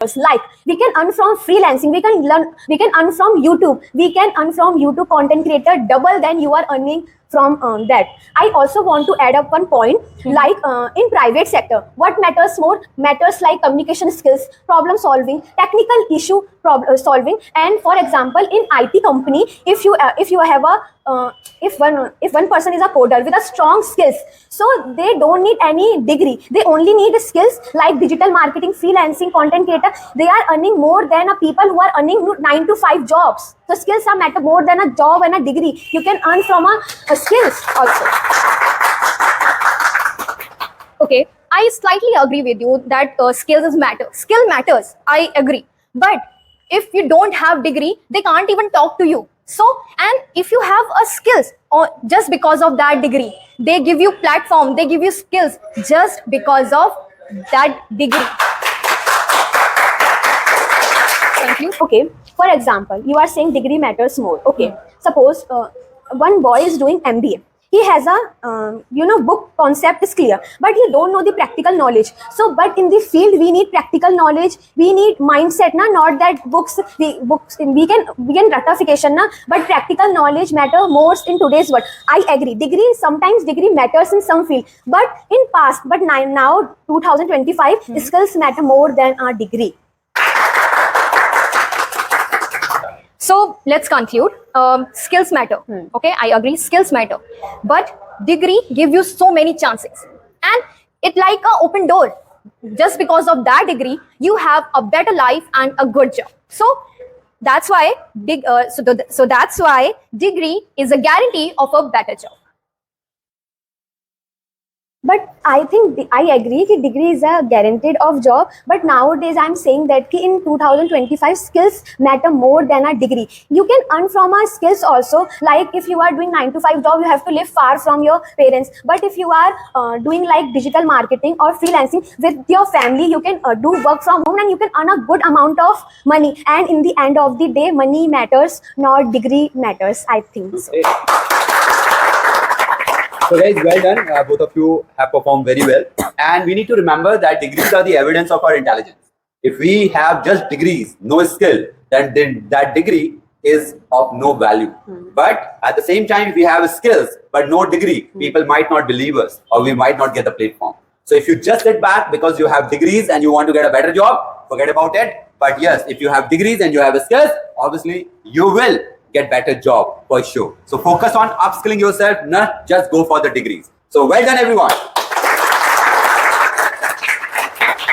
Like we can earn from freelancing, we can earn from YouTube, we can earn from YouTube content creator double than you are earning from that. I also want to add up one point, like in private sector, what matters more? Matters like communication skills, problem solving, technical issue problem solving. And for example, in IT company, if you have a if one person is a coder with a strong skills, so they don't need any degree, they only need skills like digital marketing, freelancing, content creator. They are earning more than a people who are earning 9 to 5 jobs. So skills are matter more than a job and a degree. You can earn from a skills also. Okay, I slightly agree with you that skills matter. Skill matters, I agree. But if you don't have degree, they can't even talk to you. So, and if you have a skills, or just because of that degree, they give you platform, they give you skills just because of that degree. Thank you. Okay, for example, you are saying degree matters more. Okay, suppose one boy is doing MBA. He has a book concept is clear, but he don't know the practical knowledge. So but in the field we need practical knowledge, we need mindset, not that books we can ratification, but practical knowledge matter most in today's world. I agree, degree sometimes degree matters in some field, but in past, but now 2025 skills matter more than a degree. So let's conclude. Skills matter. Okay, I agree. Skills matter, but degree give you so many chances, and it like a open door. Just because of that degree, you have a better life and a good job. So that's why that's why degree is a guarantee of a better job. But I think I agree that degree is a guaranteed of job. But nowadays I'm saying that in 2025 skills matter more than a degree. You can earn from our skills also. Like if you are doing 9 to 5 job, you have to live far from your parents. But if you are doing like digital marketing or freelancing with your family, you can do work from home and you can earn a good amount of money. And in the end of the day, money matters, not degree matters. I think so. So guys, well done. Both of you have performed very well. And we need to remember that degrees are the evidence of our intelligence. If we have just degrees, no skill, then that degree is of no value. But at the same time, if we have skills but no degree, people might not believe us or we might not get the platform. So if you just sit back because you have degrees and you want to get a better job, forget about it. But yes, if you have degrees and you have skills, obviously you will get better job for sure. So focus on upskilling yourself, not just go for the degrees. So well done everyone.